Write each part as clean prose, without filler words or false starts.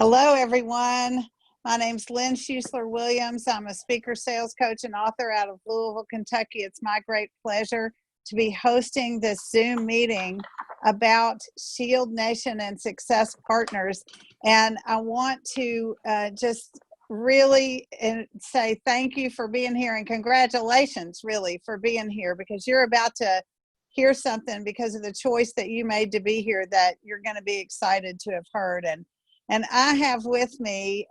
Hello, everyone. My name's Lynn Schuessler Williams. I'm a speaker, sales coach, and author out of Louisville, Kentucky. It's my great pleasure to be hosting this Zoom meeting about ShieldNation and Success Partners. And I want to just really say thank you for being here and congratulations, really, for being here, because you're about to hear something because of the choice that you made to be here that you're going to be excited to have heard. And I have with me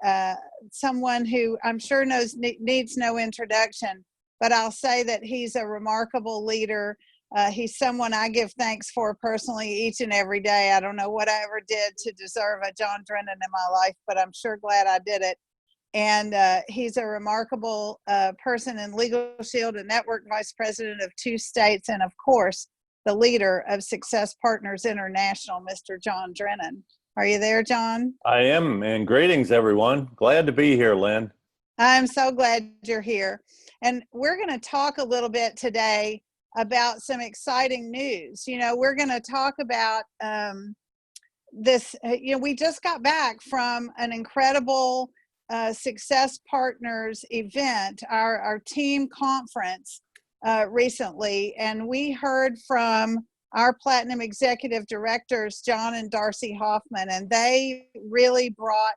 someone who I'm sure needs no introduction, but I'll say that he's a remarkable leader. He's someone I give thanks for personally each and every day. I don't know what I ever did to deserve a John Drennan in my life, but I'm sure glad I did it. And he's a remarkable person in Legal Shield, a network vice president of 2 states, and of course, the leader of Success Partners International, Mr. John Drennan. Are you there, John? I am, and greetings, everyone. Glad to be here, Lynn. I'm so glad you're here. And we're going to talk a little bit today about some exciting news. You know, we're going to talk about this. We just got back from an incredible Success Partners event, our team conference recently, and we heard from our Platinum Executive Directors, John and Darcy Hoffman, and they really brought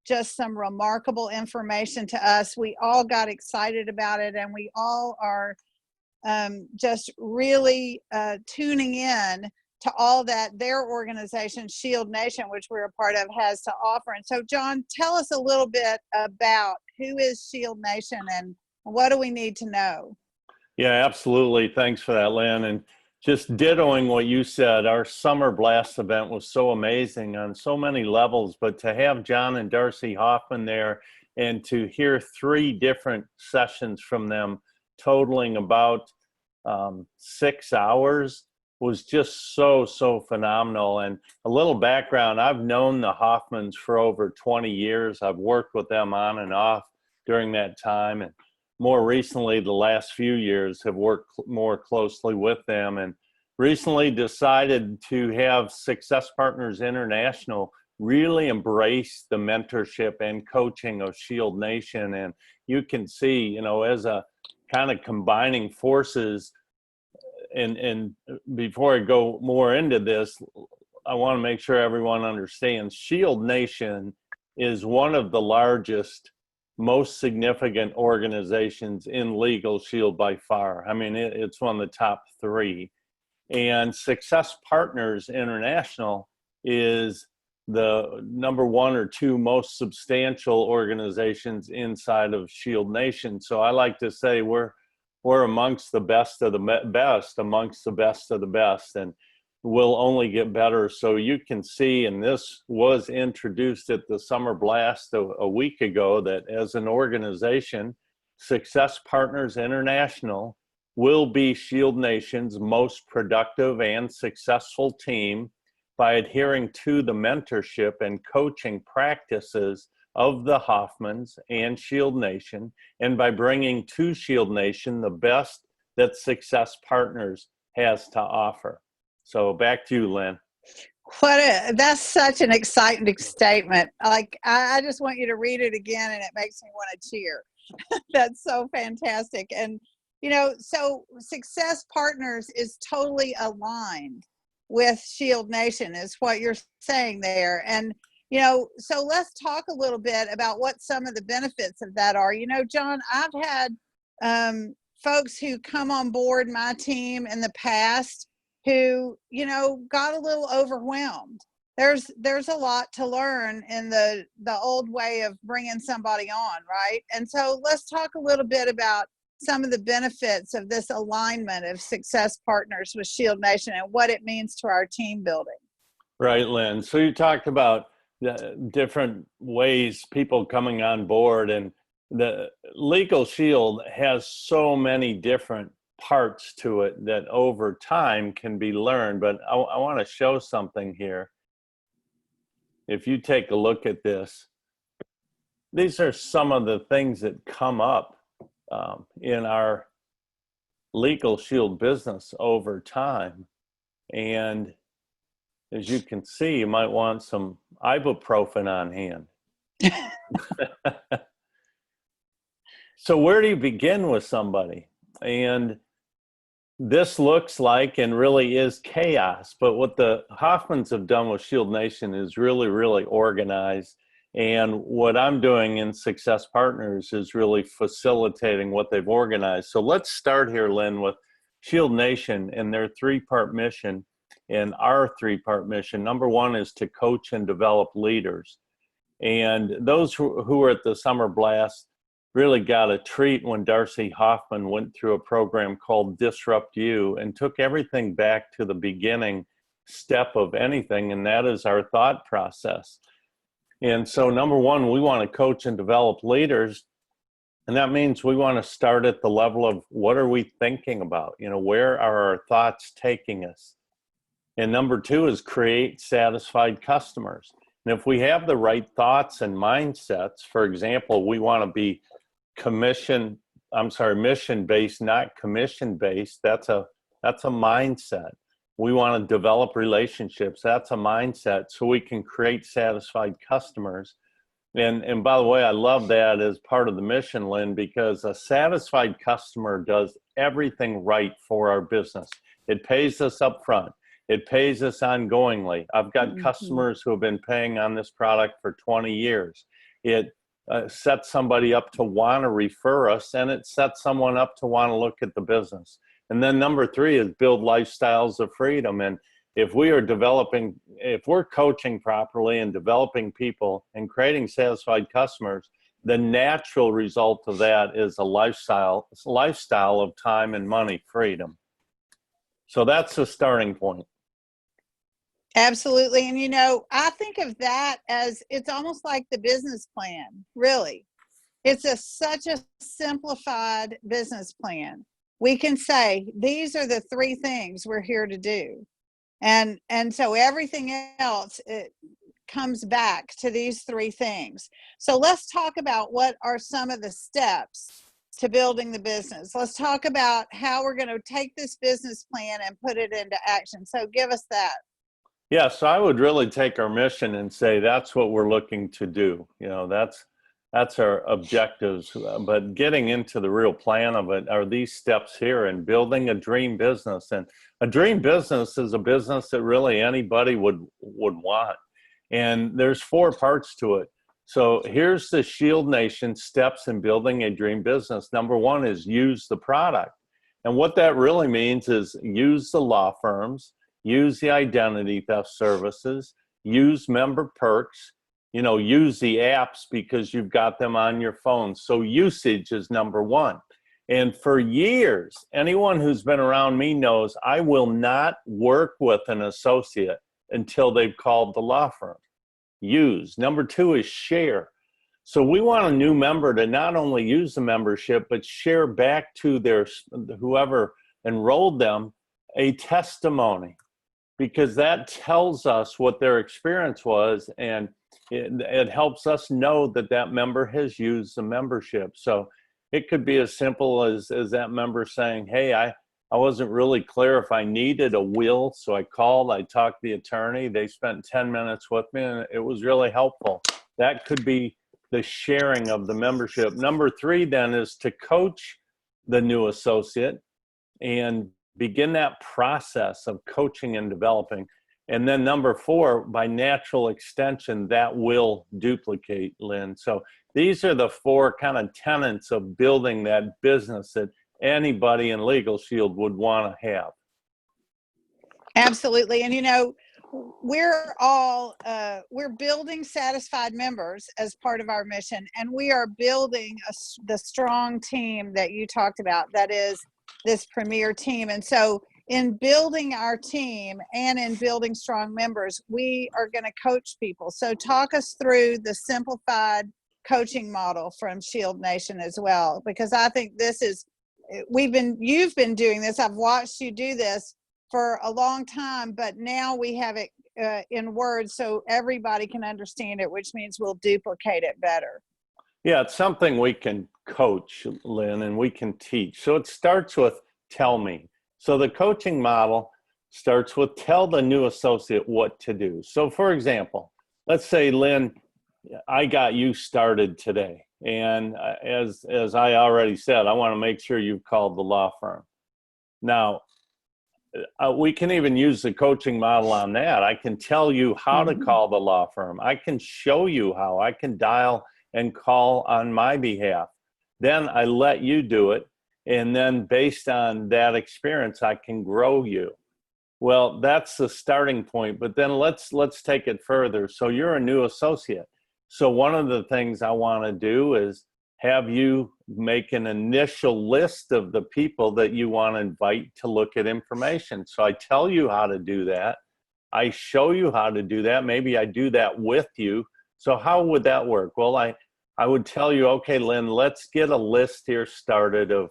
just some remarkable information to us. We all got excited about it, and we all are just really tuning in to all that their organization, ShieldNation, which we're a part of, has to offer. And so, John, tell us a little bit about who is ShieldNation and what do we need to know? Yeah, absolutely. Thanks for that, Lynn. And just dittoing what you said, our Summer Blast event was so amazing on so many levels, but to have John and Darcy Hoffman there and to hear 3 different sessions from them totaling about 6 hours was just so phenomenal. And a little background, I've known the Hoffmans for over 20 years. I've worked with them on and off during that time, and more recently, the last few years, have worked more closely with them, and recently decided to have Success Partners International really embrace the mentorship and coaching of ShieldNation. And you can see, you know, as a kind of combining forces, and before I go more into this, I want to make sure everyone understands ShieldNation is one of the largest, most significant organizations in Legal Shield by far. I mean, it's one of the top 3. And Success Partners International is the number 1 or 2 most substantial organizations inside of ShieldNation. So I like to say we're amongst the best of the best, amongst the best of the best, and will only get better. So you can see, and this was introduced at the Summer Blast a week ago, that as an organization, Success Partners International will be ShieldNation's most productive and successful team by adhering to the mentorship and coaching practices of the Hoffmans and ShieldNation, and by bringing to ShieldNation the best that Success Partners has to offer. So back to you, Lynn. That's such an exciting statement. Like, I just want you to read it again and it makes me want to cheer. That's so fantastic. And, you know, so Success Partners is totally aligned with ShieldNation is what you're saying there. And, you know, so let's talk a little bit about what some of the benefits of that are. You know, John, I've had folks who come on board my team in the past who, you know, got a little overwhelmed. There's a lot to learn in the old way of bringing somebody on, right? And so let's talk a little bit about some of the benefits of this alignment of Success Partners with ShieldNation and what it means to our team building. Right, Lynn. So you talked about the different ways people coming on board, and the Legal Shield has so many different parts to it that over time can be learned. But I want to show something here. If you take a look at this, these are some of the things that come up in our Legal Shield business over time. And as you can see, you might want some ibuprofen on hand. So where do you begin with somebody? And this looks like and really is chaos. But what the Hoffmans have done with ShieldNation is really, really organized. And what I'm doing in Success Partners is really facilitating what they've organized. So let's start here, Lynn, with ShieldNation and their three-part mission and our three-part mission. Number one is to coach and develop leaders. And those who were at the Summer Blast really got a treat when Darcy Hoffman went through a program called Disrupt You and took everything back to the beginning step of anything, and that is our thought process. And so number one, we want to coach and develop leaders, and that means we want to start at the level of what are we thinking about? You know, where are our thoughts taking us? And number two is create satisfied customers. And if we have the right thoughts and mindsets, for example, we want to be mission-based, not commission-based. That's a mindset. We want to develop relationships. That's a mindset, so we can create satisfied customers. And by the way, I love that as part of the mission, Lynn, because a satisfied customer does everything right for our business. It pays us up front. It pays us ongoingly. I've got customers who have been paying on this product for 20 years. It sets somebody up to want to refer us, and it sets someone up to want to look at the business. And then number three is build lifestyles of freedom. And if we're coaching properly and developing people and creating satisfied customers, the natural result of that is a lifestyle of time and money freedom. So that's the starting point. Absolutely. And, you know, I think of that as it's almost like the business plan, really. It's such a simplified business plan. We can say, these are the three things we're here to do. And so everything else, it comes back to these three things. So let's talk about what are some of the steps to building the business. Let's talk about how we're going to take this business plan and put it into action. So give us that. Yeah, so I would really take our mission and say that's what we're looking to do. You know, that's our objectives. But getting into the real plan of it are these steps here and building a dream business. And a dream business is a business that really anybody would want. And there's 4 parts to it. So here's the ShieldNation steps in building a dream business. Number one is use the product. And what that really means is use the law firms, use the identity theft services, use member perks, you know, use the apps because you've got them on your phone. So usage is number one. And for years, anyone who's been around me knows I will not work with an associate until they've called the law firm. Use. Number two is share. So we want a new member to not only use the membership, but share back to whoever enrolled them a testimony, because that tells us what their experience was, and it helps us know that that member has used the membership. So it could be as simple as that member saying, hey, I wasn't really clear if I needed a will, so I called, I talked to the attorney, they spent 10 minutes with me, and it was really helpful. That could be the sharing of the membership. Number three then is to coach the new associate and begin that process of coaching and developing. And then number four, by natural extension, that will duplicate, Lynn. So these are the 4 kind of tenets of building that business that anybody in Legal Shield would want to have. Absolutely. And, you know, we're building satisfied members as part of our mission, and we are building the strong team that you talked about, that is this premier team. And so in building our team and in building strong members, we are going to coach people. So talk us through the simplified coaching model from ShieldNation as well, because I think this is, you've been doing this. I've watched you do this for a long time, but now we have it in words so everybody can understand it, which means we'll duplicate it better. Yeah, it's something we can coach, Lynn, and we can teach. So it starts with tell me. So the coaching model starts with tell the new associate what to do. So for example, let's say, Lynn, I got you started today. And as I already said, I want to make sure you've called the law firm. Now, we can even use the coaching model on that. I can tell you how to call the law firm. I can show you how. I can dial and call on my behalf. Then I let you do it. And then based on that experience, I can grow you. Well, that's the starting point, but then let's take it further. So you're a new associate. So one of the things I want to do is have you make an initial list of the people that you want to invite to look at information. So I tell you how to do that. I show you how to do that. Maybe I do that with you. So how would that work? Well, I would tell you, okay, Lynn, let's get a list here started of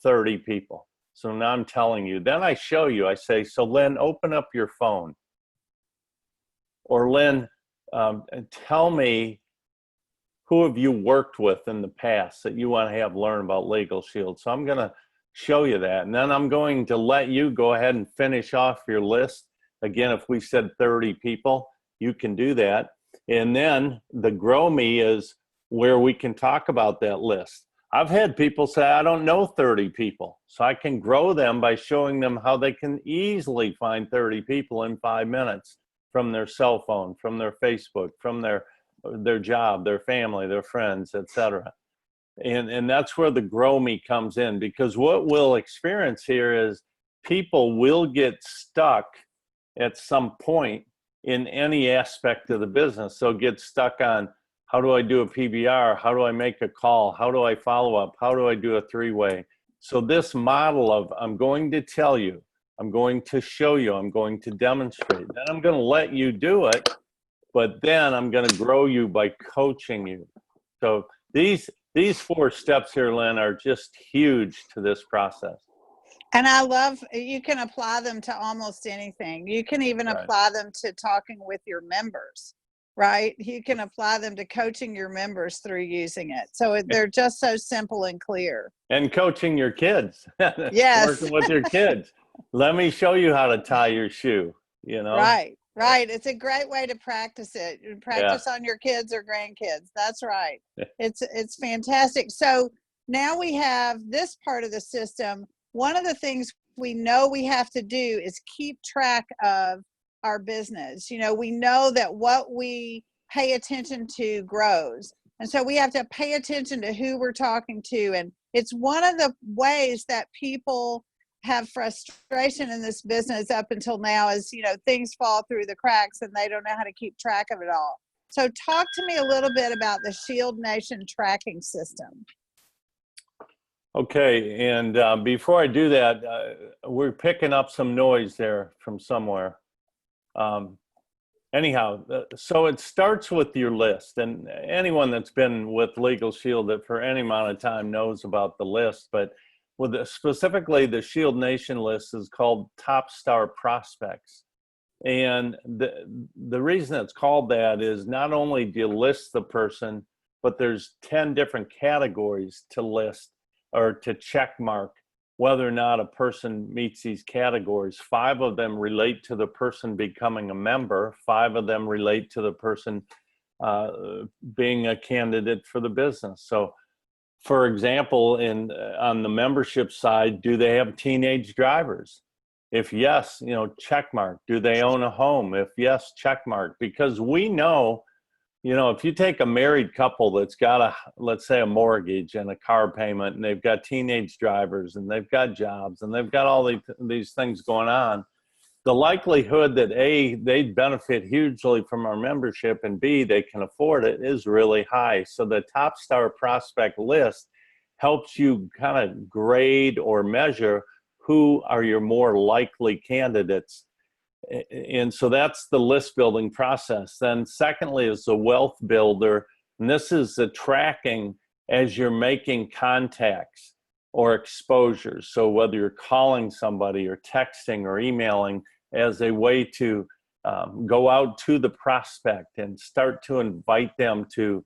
30 people. So now I'm telling you, then I show you, I say, so Lynn, open up your phone. Or Lynn, tell me, who have you worked with in the past that you want to have learn about Legal Shield? So I'm going to show you that. And then I'm going to let you go ahead and finish off your list. Again, if we said 30 people, you can do that. And then the Grow Me is where we can talk about that list. I've had people say, I don't know 30 people. So I can grow them by showing them how they can easily find 30 people in 5 minutes from their cell phone, from their Facebook, from their job, their family, their friends, etc. And that's where the Grow Me comes in, because what we'll experience here is people will get stuck at some point in any aspect of the business. So get stuck on, how do I do a PBR? How do I make a call? How do I follow up? How do I do a three-way? So this model of, I'm going to tell you, I'm going to show you, I'm going to demonstrate, then I'm going to let you do it, but then I'm going to grow you by coaching you. So these 4 steps here, Lynn, are just huge to this process. And I love, you can apply them to almost anything. You can even apply them to talking with your members, right? You can apply them to coaching your members through using it. So they're just so simple and clear. And coaching your kids. Yes. Working with your kids. Let me show you how to tie your shoe, you know? Right. It's a great way to practice it. Practice on your kids or grandkids. That's right. It's fantastic. So now we have this part of the system. One of the things we know we have to do is keep track of our business. You know, we know that what we pay attention to grows. And so we have to pay attention to who we're talking to. And it's one of the ways that people have frustration in this business up until now is, you know, things fall through the cracks and they don't know how to keep track of it all. So talk to me a little bit about the ShieldNation tracking system. Okay, and before I do that, we're picking up some noise there from somewhere. Anyhow, so it starts with your list, and anyone that's been with Legal Shield for any amount of time knows about the list, but with specifically the ShieldNation list is called Top Star Prospects. And the reason it's called that is not only do you list the person, but there's 10 different categories to list or to check mark whether or not a person meets these categories. 5 of them relate to the person becoming a member. 5 of them relate to the person being a candidate for the business. So for example, on the membership side, do they have teenage drivers? If yes, you know, check mark. Do they own a home? If yes, check mark. Because we know, you know, if you take a married couple that's got let's say a mortgage and a car payment, and they've got teenage drivers and they've got jobs and they've got all these things going on, the likelihood that A, they'd benefit hugely from our membership, and B, they can afford it, is really high. So the Top Star Prospect list helps you kind of grade or measure who are your more likely candidates. And so that's the list building process. Then secondly is the wealth builder. And this is the tracking as you're making contacts or exposures. So whether you're calling somebody or texting or emailing as a way to go out to the prospect and start to invite them to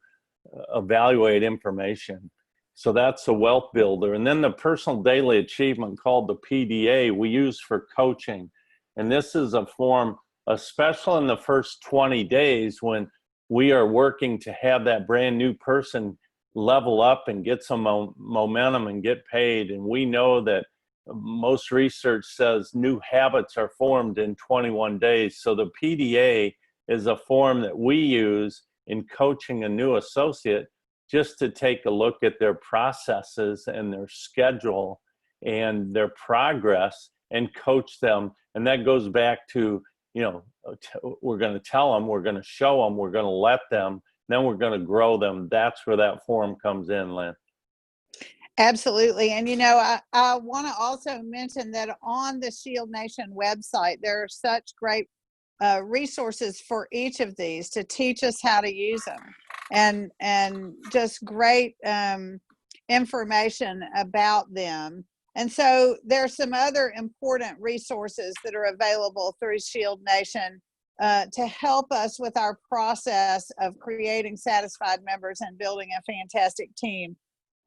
evaluate information. So that's a wealth builder. And then the personal daily achievement, called the PDA, we use for coaching. And this is a form, especially in the first 20 days when we are working to have that brand new person level up and get some momentum and get paid. And we know that most research says new habits are formed in 21 days. So the PDA is a form that we use in coaching a new associate, just to take a look at their processes and their schedule and their progress and coach them. And that goes back to, we're going to tell them, we're going to show them, we're going to let them, then we're going to grow them. That's where that form comes in, Lynn. Absolutely. And, I want to also mention that on the ShieldNation website, there are such great resources for each of these to teach us how to use them, and just great information about them. And so there's some other important resources that are available through ShieldNation to help us with our process of creating satisfied members and building a fantastic team.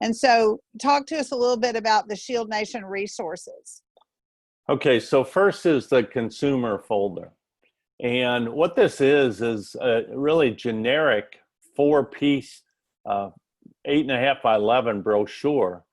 And so talk to us a little bit about the ShieldNation resources. Okay, so first is the consumer folder. And what this is a really generic 4-piece, 8.5 by 11 brochure.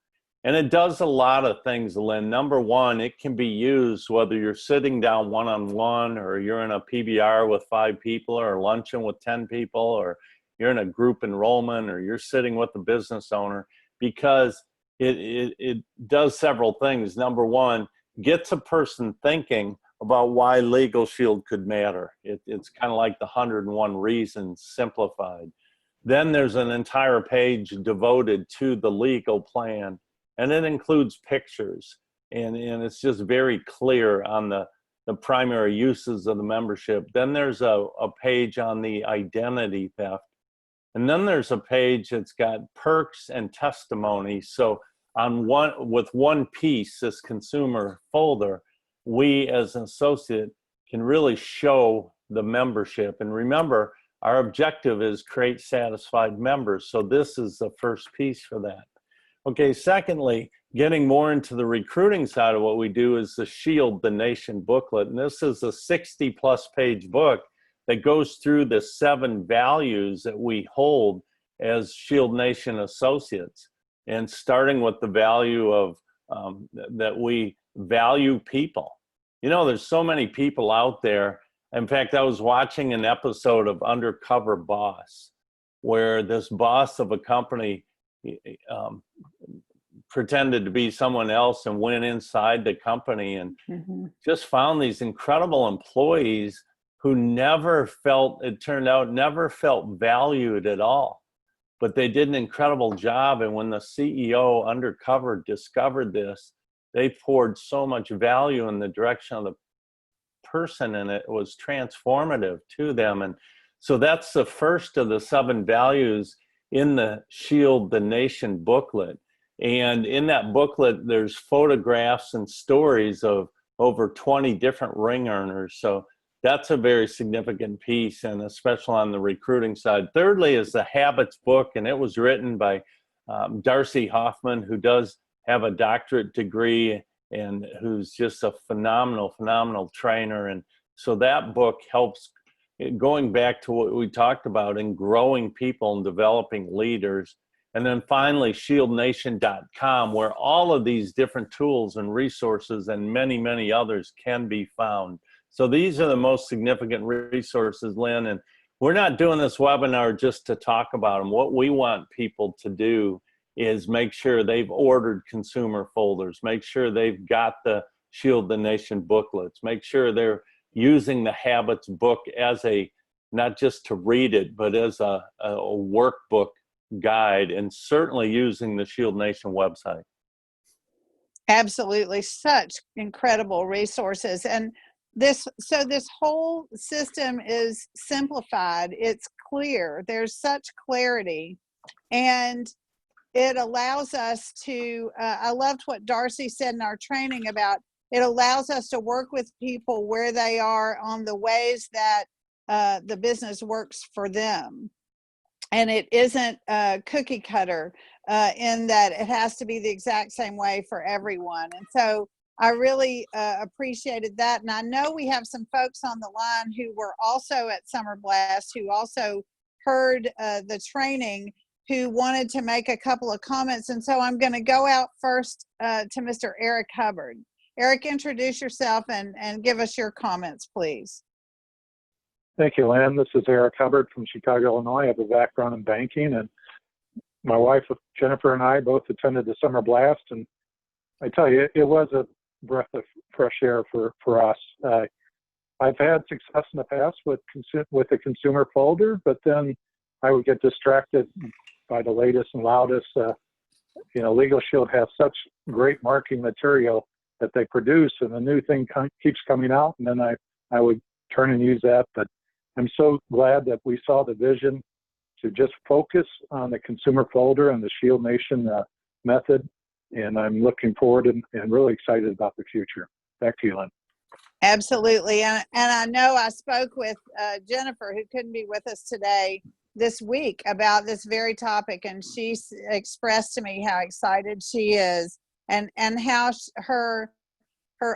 And it does a lot of things, Lynn. Number one, it can be used whether you're sitting down one-on-one, or you're in a PBR with 5 people, or luncheon with 10 people, or you're in a group enrollment, or you're sitting with a business owner, because it does several things. Number one, gets a person thinking about why Legal Shield could matter. It's kind of like the 101 Reasons simplified. Then there's an entire page devoted to the legal plan, and it includes pictures, and it's just very clear on the primary uses of the membership. Then there's a page on the identity theft, and then there's a page that's got perks and testimony. So with one piece, this consumer folder, we as an associate can really show the membership. And remember, our objective is create satisfied members. So this is the first piece for that. Okay, secondly, getting more into the recruiting side of what we do is the Shield the Nation booklet. And this is a 60+ page book that goes through the 7 values that we hold as Shield Nation associates. And starting with the value of that we value people. There's so many people out there. In fact, I was watching an episode of Undercover Boss, where this boss of a company pretended to be someone else and went inside the company and just found these incredible employees who never felt valued at all. But they did an incredible job. And when the CEO undercover discovered this, they poured so much value in the direction of the person, and it was transformative to them. And so that's the first of the 7 values in the Shield the Nation booklet. And in that booklet, there's photographs and stories of over 20 different ring earners. So that's a very significant piece, and especially on the recruiting side. Thirdly is the Habits book, and it was written by Darcy Hoffman, who does have a doctorate degree and who's just a phenomenal trainer. And so that book helps, going back to what we talked about, in growing people and developing leaders. And then finally, ShieldNation.com, where all of these different tools and resources and many others can be found. So these are the most significant resources, Lynn. And we're not doing this webinar just to talk about them. What we want people to do is make sure they've ordered consumer folders, make sure they've got the Shield the Nation booklets, make sure they're using the Habits book as not just to read it, but as a workbook guide, and certainly using the Shield Nation website. Absolutely. Such incredible resources. And this whole system is simplified. It's clear. There's such clarity. And it allows us to, I loved what Darcy said in our training about, it allows us to work with people where they are on the ways that the business works for them. And it isn't cookie cutter in that it has to be the exact same way for everyone. And so I really appreciated that. And I know we have some folks on the line who were also at Summer Blast, who also heard the training who wanted to make a couple of comments. And so I'm going to go out first to Mr. Eric Hubbard. Eric, introduce yourself and give us your comments, please. Thank you, Lynn. This is Eric Hubbard from Chicago, Illinois. I have a background in banking, and my wife, Jennifer, and I both attended the Summer Blast, and I tell you, it was a breath of fresh air for us. I've had success in the past with the consumer folder, but then I would get distracted by the latest and loudest. Legal Shield has such great marketing material that they produce, and a new thing keeps coming out, and then I would turn and use that. But I'm so glad that we saw the vision to just focus on the consumer folder and the ShieldNation method, and I'm looking forward and really excited about the future. Back to you, Lynn. Absolutely. And I know I spoke with Jennifer, who couldn't be with us today, this week about this very topic, and she expressed to me how excited she is and how her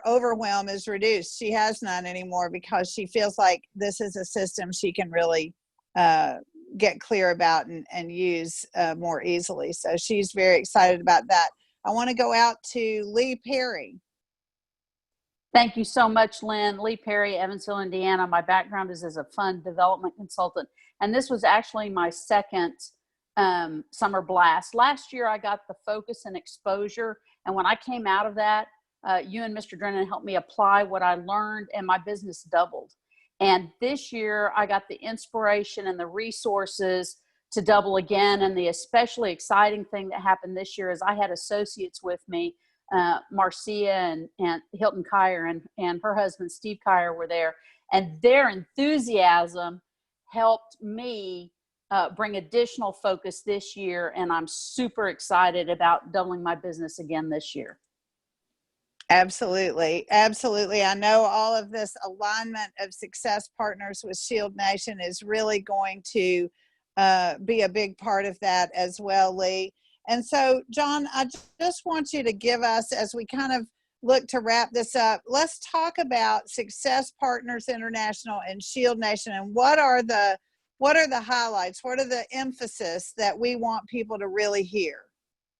overwhelm is reduced. She has none anymore because she feels like this is a system she can really get clear about and use more easily. So she's very excited about that. I want to go out to Lee Perry. Thank you so much, Lynn. Lee Perry, Evansville, Indiana. My background is as a fund development consultant, and this was actually my second Summer Blast. Last year, I got the focus and exposure, and when I came out of that, you and Mr. Drennan helped me apply what I learned, and my business doubled. And this year, I got the inspiration and the resources to double again, and the especially exciting thing that happened this year is I had associates with me. Marcia and Hilton Kyer and her husband Steve Kyer were there, and their enthusiasm helped me bring additional focus this year, and I'm super excited about doubling my business again this year. Absolutely. Absolutely. I know all of this alignment of success partners with ShieldNation is really going to be a big part of that as well, Lee. And so, John, I just want you to give us, as we kind of look to wrap this up, let's talk about Success Partners International and ShieldNation, and what are the highlights? What are the emphasis that we want people to really hear?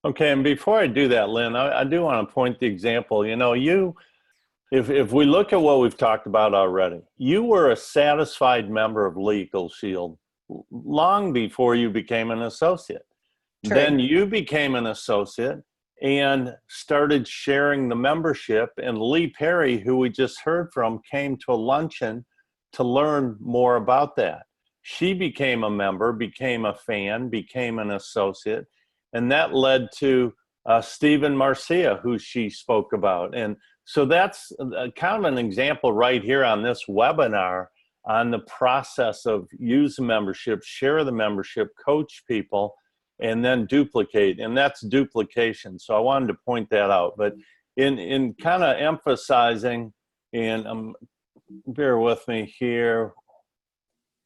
Okay, and before I do that, Lynn, I do want to point the example. If we look at what we've talked about already, you were a satisfied member of Legal Shield long before you became an associate. True. Then you became an associate and started sharing the membership, and Lee Perry, who we just heard from, came to a luncheon to learn more about that. She became a member, became a fan, became an associate, and that led to Stephen Marcia, who she spoke about. And so that's kind of an example right here on this webinar on the process of use the membership, share the membership, coach people, and then duplicate, and that's duplication. So I wanted to point that out. But in kind of emphasizing, and bear with me here.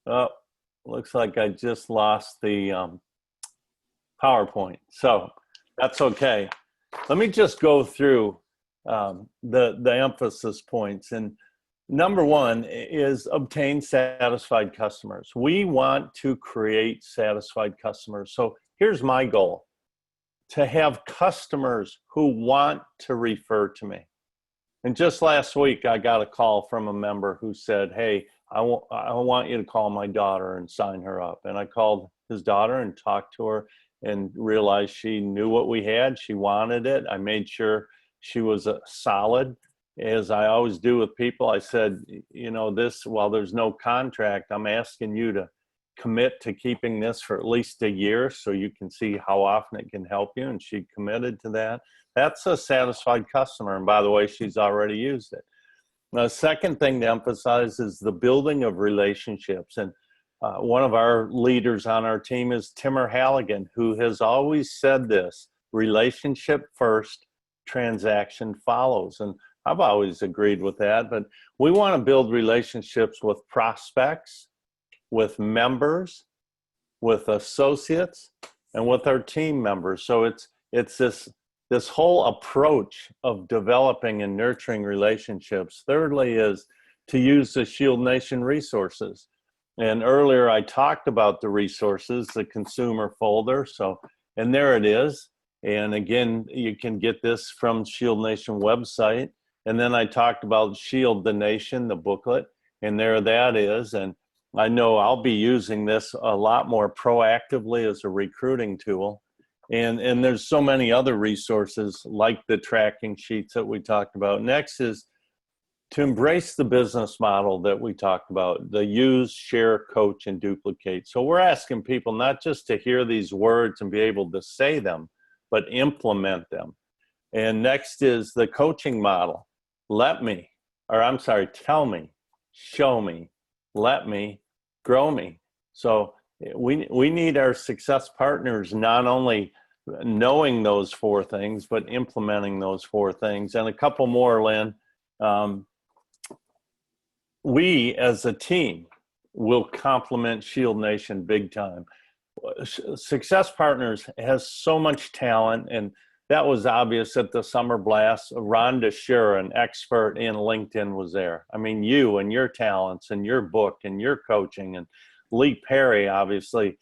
Oh, looks like I just lost the PowerPoint. So that's okay. Let me just go through the emphasis points. And number one is obtain satisfied customers. We want to create satisfied customers. So here's my goal: to have customers who want to refer to me. And just last week, I got a call from a member who said, hey, I want you to call my daughter and sign her up. And I called his daughter and talked to her and realized she knew what we had. She wanted it. I made sure she was solid. As I always do with people, I said, while there's no contract, I'm asking you to commit to keeping this for at least a year so you can see how often it can help you. And she committed to that. That's a satisfied customer. And by the way, she's already used it. The second thing to emphasize is the building of relationships. And one of our leaders on our team is Timur Halligan, who has always said this: relationship first, transaction follows. And I've always agreed with that, but we want to build relationships with prospects, with members, with associates, and with our team members. So it's this whole approach of developing and nurturing relationships. Thirdly is to use the ShieldNation resources. And earlier I talked about the resources, the consumer folder. So, and there it is. And again, you can get this from ShieldNation website. And then I talked about Shield the Nation, the booklet, and there that is. And I know I'll be using this a lot more proactively as a recruiting tool. And there's so many other resources like the tracking sheets that we talked about. Next is to embrace the business model that we talked about, the use, share, coach, and duplicate. So we're asking people not just to hear these words and be able to say them, but implement them. And next is the coaching model. Tell me, show me, let me, grow me. So we need our success partners not only knowing those four things, but implementing those four things. And a couple more, Lynn. We as a team will complement ShieldNation big time. Success Partners has so much talent, and that was obvious at the Summer Blast. Rhonda Scherer, an expert in LinkedIn, was there. I mean, you and your talents and your book and your coaching, and Lee Perry, obviously,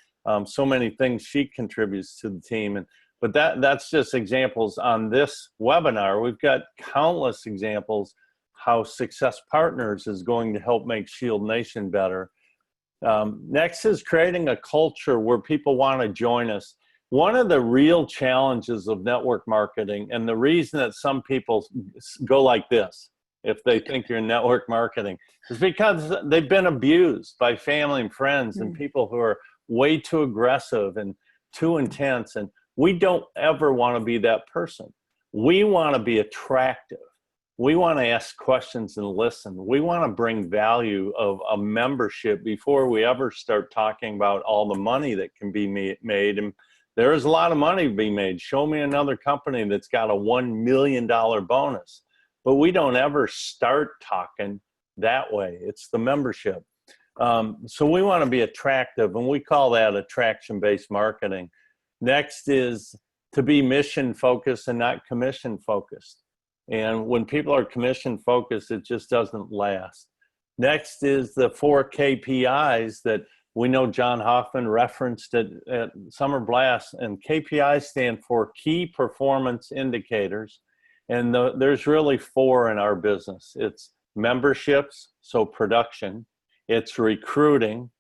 so many things she contributes to the team. But that's just examples on this webinar. We've got countless examples how Success Partners is going to help make ShieldNation better. Next is creating a culture where people want to join us. One of the real challenges of network marketing, and the reason that some people go like this, if they think you're in network marketing, is because they've been abused by family and friends and people who are way too aggressive and too intense. And we don't ever want to be that person. We want to be attractive. We want to ask questions and listen. We want to bring value of a membership before we ever start talking about all the money that can be made. And there is a lot of money to be made. Show me another company that's got a $1 million bonus. But we don't ever start talking that way. It's the membership. So we want to be attractive, and we call that attraction-based marketing. Next is to be mission-focused and not commission-focused. And when people are commission-focused, it just doesn't last. Next is the 4 KPIs that we know John Hoffman referenced at Summer Blast. And KPIs stand for Key Performance Indicators. And there's really 4 in our business. It's memberships, so production. It's recruiting.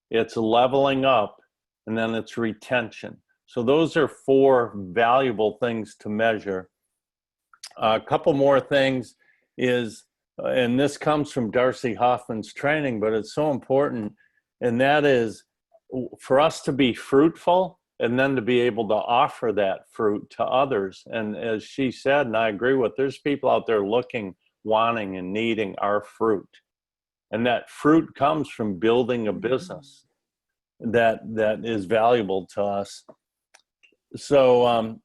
It's leveling up. And then it's retention. So those are 4 valuable things to measure. A couple more things is, and this comes from Darcy Hoffman's training, but it's so important, and that is for us to be fruitful and then to be able to offer that fruit to others. And as she said, and I agree with, there's people out there looking, wanting, and needing our fruit. And that fruit comes from building a business that is valuable to us. So,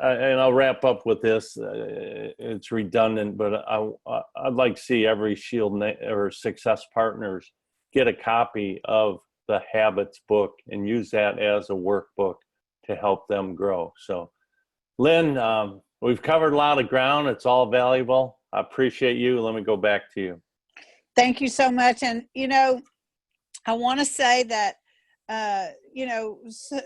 and I'll wrap up with this. It's redundant, but I'd like to see every or Success Partners get a copy of the Habits book and use that as a workbook to help them grow. So, Lynn, we've covered a lot of ground. It's all valuable. I appreciate you. Let me go back to you. Thank you so much. And, I want to say that,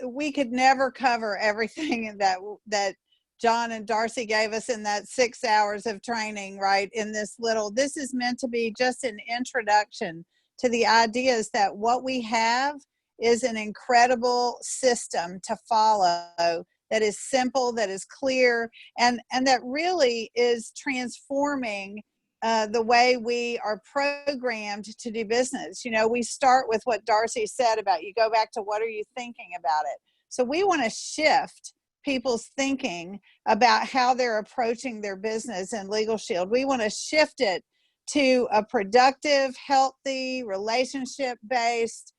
we could never cover everything that John and Darcy gave us in that 6 hours of training, right? This is meant to be just an introduction to the ideas that what we have is an incredible system to follow that is simple, that is clear, and that really is transforming the way we are programmed to do business. We start with what Darcy said about, you go back to what are you thinking about it. So we want to shift people's thinking about how they're approaching their business in Legal Shield. We want to shift it to a productive, healthy, relationship-based,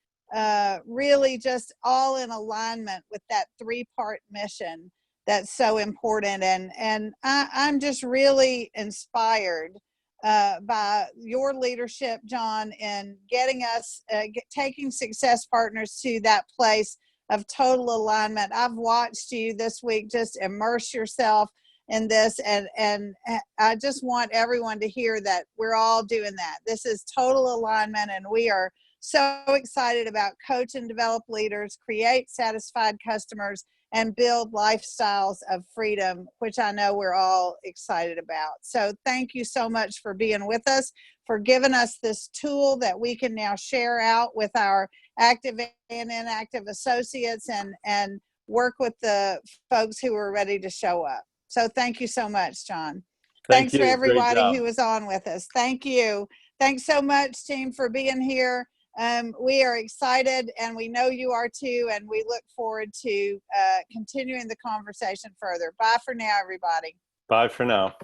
really just all in alignment with that 3-part mission that's so important. And I'm just really inspired by your leadership, John, in getting us, taking Success Partners to that place of total alignment. I've watched you this week just immerse yourself in this, and I just want everyone to hear that we're all doing that. This is total alignment, and we are so excited about coach and develop leaders, create satisfied customers, and build lifestyles of freedom, which I know we're all excited about. So thank you so much for being with us, for giving us this tool that we can now share out with our active and inactive associates and work with the folks who are ready to show up. So thank you so much, John. Thank Thanks for you. Great everybody job. who was on with us. Thank you. Thanks so much, team, for being here. We are excited, and we know you are too, and we look forward to continuing the conversation further. Bye for now, everybody. Bye for now.